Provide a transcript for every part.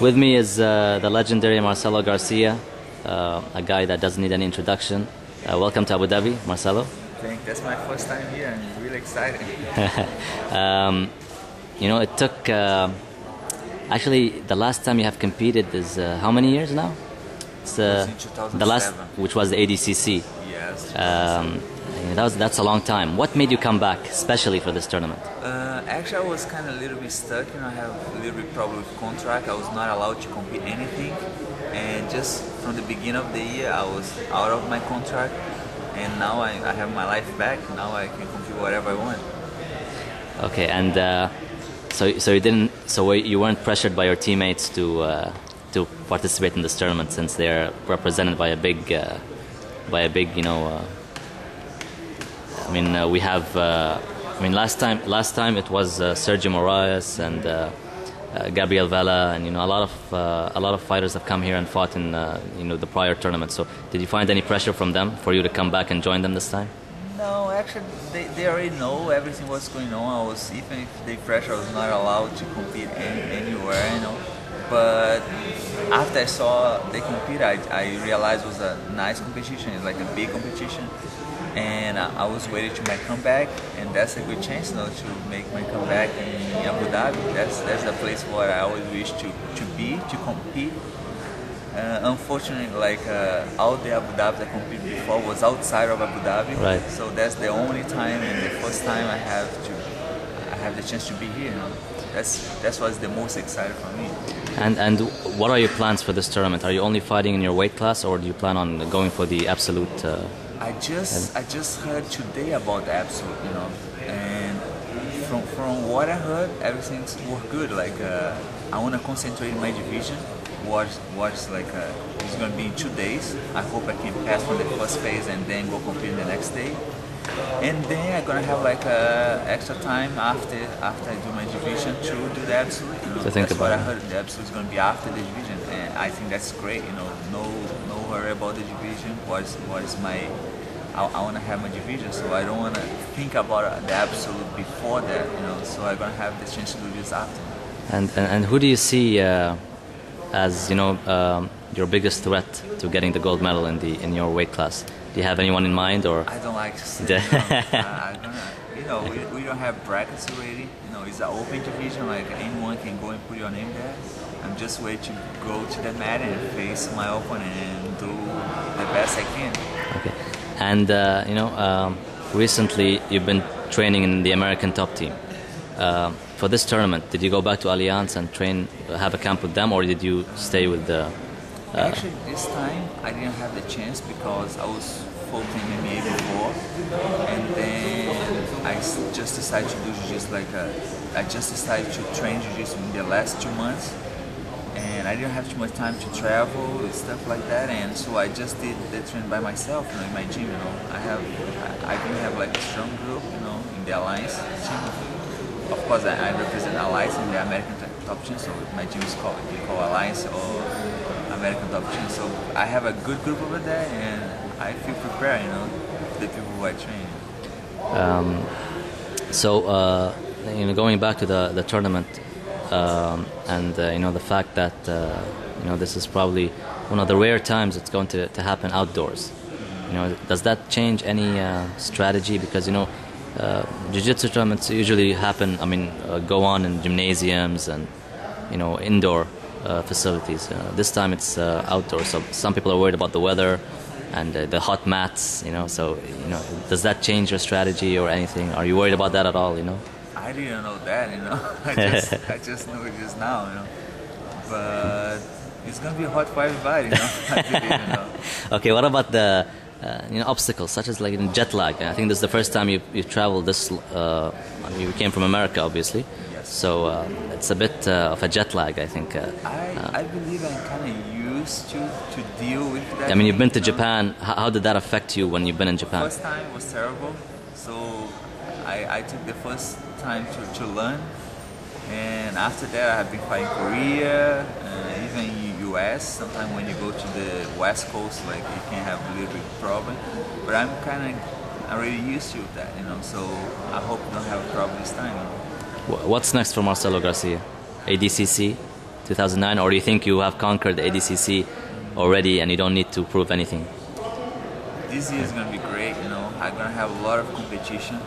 With me is the legendary Marcelo Garcia, a guy that doesn't need any introduction. Welcome to Abu Dhabi, Marcelo. I think that's my first time here. I'm really excited. You know, it took actually the last time you have competed is how many years now? It's It was in 2007. the last, which was the ADCC. Yes. That's a long time. What made you come back, especially for this tournament? Actually, I was kind of a little bit stuck. I have a little bit problem with contract. I was not allowed to compete anything, and just from the beginning of the year, I was out of my contract, and now I have my life back. Now I can compete whatever I want. Okay, and so you weren't pressured by your teammates to participate in this tournament since they're represented by a big, you know. We have. Last time it was Sergio Moraes and Gabriel Vela, and a lot of fighters have come here and fought in the prior tournament. So did you find any pressure from them for you to come back and join them this time? No, actually, they already know everything what's going on. Even if they pressure, I was not allowed to compete anywhere, But after I saw they compete, I realized it was a nice competition. It's like a big competition, and I was waiting to my comeback, and that's a good chance, to make my comeback in Abu Dhabi. That's the place where I always wish to be, to compete. Unfortunately, all the Abu Dhabi I competed before was outside of Abu Dhabi, right? So that's the only time and the first time I have the chance to be here. That's what's the most exciting for me. And what are your plans for this tournament? Are you only fighting in your weight class, or do you plan on going for the absolute? I just heard today about the absolute, and from what I heard, everything's worked good. I want to concentrate in my division. It's going to be in 2 days. I hope I can pass from the first phase and then go compete the next day. And then I'm gonna have extra time after I do my division to do the absolute. That's what I heard. The absolute is gonna be after the division, and I think that's great. No hurry about the division. I want to have my division, so I don't want to think about the absolute before that. So I'm gonna have the chance to do this after. And who do you see as your biggest threat to getting the gold medal in your weight class? Do you have anyone in mind, or? I don't like to say. We don't have brackets already. It's an open division. Anyone can go and put your name there. I'm just waiting to go to the mat and face my opponent and do the best I can. Okay. And recently you've been training in the American top team. For this tournament, did you go back to Allianz and have a camp with them, or did you stay with the? Actually, this time I didn't have the chance because I was focusing MMA before, and then I just decided to do jiu-jitsu. I just decided to train jiu-jitsu in the last 2 months, and I didn't have too much time to travel and stuff like that, and so I just did the training by myself, in my gym. I didn't have a strong group, in the Alliance team. Of course, I represent Alliance in the American top team, so my gym is called Alliance or American top team. So I have a good group over there, and I feel prepared. The people who I train. Going back to the tournament, and the fact that this is probably one of the rare times it's going to happen outdoors. Does that change any strategy? Because jiu-jitsu tournaments usually happen. Go on in gymnasiums and indoor facilities. This time it's outdoors. So some people are worried about the weather and the hot mats. Does that change your strategy or anything? Are you worried about that at all? I didn't know that. I just knew it just now. But it's gonna be hot for everybody. I didn't know. Okay, what about the obstacles such as jet lag? I think this is the first time you've traveled this. You came from America, obviously. Yes. So it's a bit of a jet lag, I think. I believe I'm kind of used to deal with that. You've been to Japan. How did that affect you when you've been in Japan? First time was terrible. So I took the first time to learn, and after that I have been fighting Korea, even US. Sometimes when you go to the West Coast, you can have a little bit problem. But I'm kind of already used to that, So I hope I don't have a problem this time. What's next for Marcelo Garcia? ADCC? 2009, or do you think you have conquered the ADCC already and you don't need to prove anything? This year is going to be great, you know. I'm going to have a lot of competition.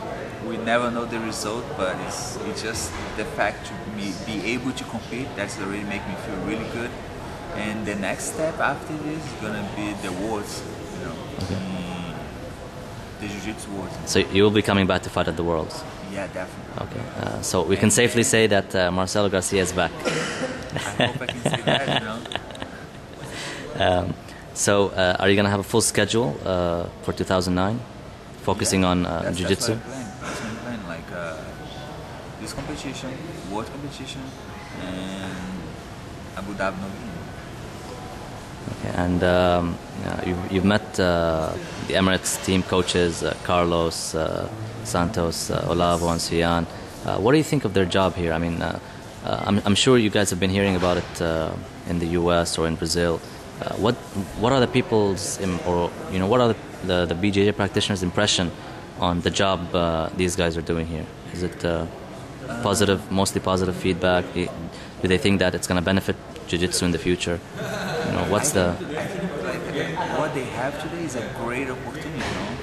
We never know the result, but it's just the fact to be able to compete, that's already make me feel really good. And the next step after this is going to be the Worlds, you know, the Jiu-Jitsu Worlds. So you will be coming back to fight at the Worlds? Yeah, definitely. Okay, so we can safely say that Marcelo Garcia is back. I hope I can say that, you know. So are you going to have a full schedule for 2009, focusing on Jiu-Jitsu? That's my plan. Like this competition, world competition, and Abu Dhabi November. Okay, and you've met the Emirates team coaches, Carlos, Santos, Olavo, and Sian. What do you think of their job here? I mean, I'm sure you guys have been hearing about it in the U.S. or in Brazil. What are the people's, or you know, what are the BJJ practitioners' impression on the job these guys are doing here? Is it positive, mostly positive feedback? Do they think that it's going to benefit Jiu-Jitsu in the future? You know, what's the? I think like what they have today is a great opportunity. You know,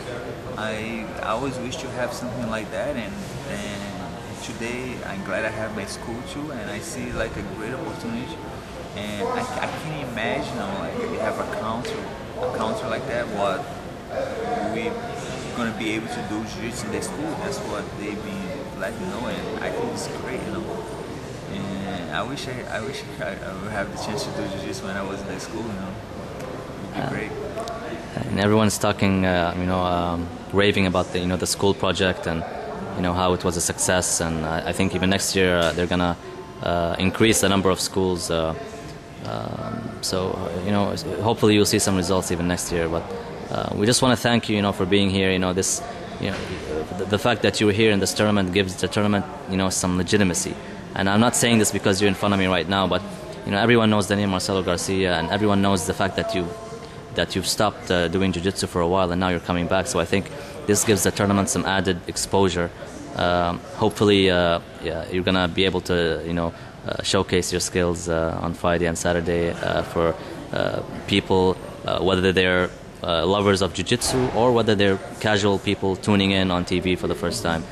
I always wish to have something like that, and today I'm glad I have my school too, and I see like a great opportunity. And I can imagine, like, if we have a counter like that, what we're gonna be able to do jiu-jitsu in the school. That's what they've been letting me know, and I think it's great, you know. And I wish I would have the chance to do jiu-jitsu when I was in the school, you know. It would be great. And everyone's talking, raving about the school project and how it was a success. And I think even next year they're gonna increase the number of schools. Hopefully you'll see some results even next year. But we just want to thank you, for being here. The fact that you were here in this tournament gives the tournament, some legitimacy. And I'm not saying this because you're in front of me right now, but everyone knows the name Marcelo Garcia, and everyone knows the fact that you've stopped doing jiu-jitsu for a while, and now you're coming back. So I think this gives the tournament some added exposure. Hopefully, you're gonna be able to, showcase your skills on Friday and Saturday for people, whether they're lovers of jiu-jitsu or whether they're casual people tuning in on TV for the first time.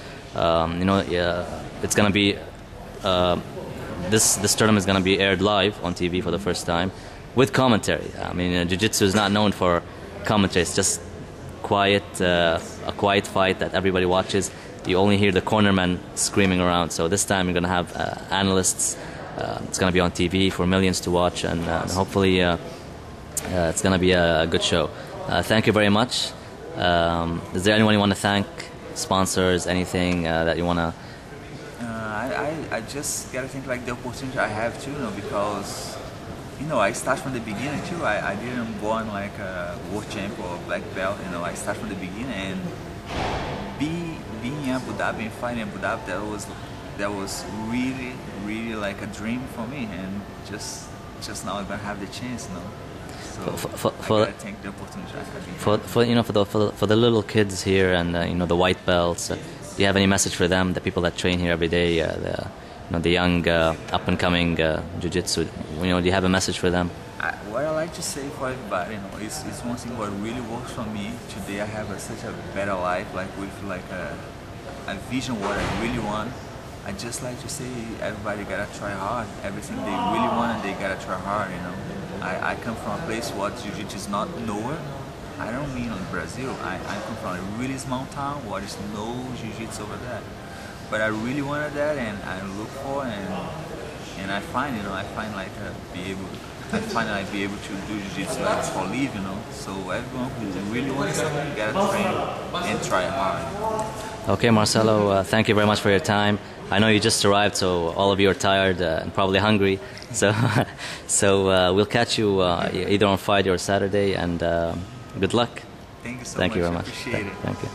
It's gonna be this tournament is gonna be aired live on TV for the first time with commentary. I mean, jiu-jitsu is not known for commentary. It's just a quiet fight that everybody watches. You only hear the cornermen screaming around. So this time you're going to have analysts. It's going to be on TV for millions to watch, and hopefully it's going to be a good show. Thank you very much. Is there anyone you want to thank? Sponsors? Anything that you want to? I just gotta think like the opportunity I have too, because I start from the beginning too. I didn't born like a world champ or black belt. I start from the beginning, and being in Abu Dhabi and fighting in Abu Dhabi, that was really, really like a dream for me, and just now I'm gonna have the chance, So I gotta take the opportunity I have. For the little kids here and the white belts, do you have any message for them? The people that train here every day, the young up and coming jiu-jitsu. Do you have a message for them? What I like to say for everybody, is one thing what really works for me. Today I have such a better life, like with like a vision what I really want. I just like to say everybody gotta try hard. Everything they really want, and they gotta try hard. I come from a place where jiu-jitsu is not nowhere. I don't mean in Brazil. I come from a really small town where there's no jiu-jitsu over there. But I really wanted that, and I look for and I find like be able to do jiu-jitsu like for live, So everyone who really wants something, you gotta train and try hard. Okay, Marcelo, thank you very much for your time. I know you just arrived, so all of you are tired and probably hungry. So we'll catch you either on Friday or Saturday, and good luck. Thank you so much. Thank you very much. Appreciate it. Thank you.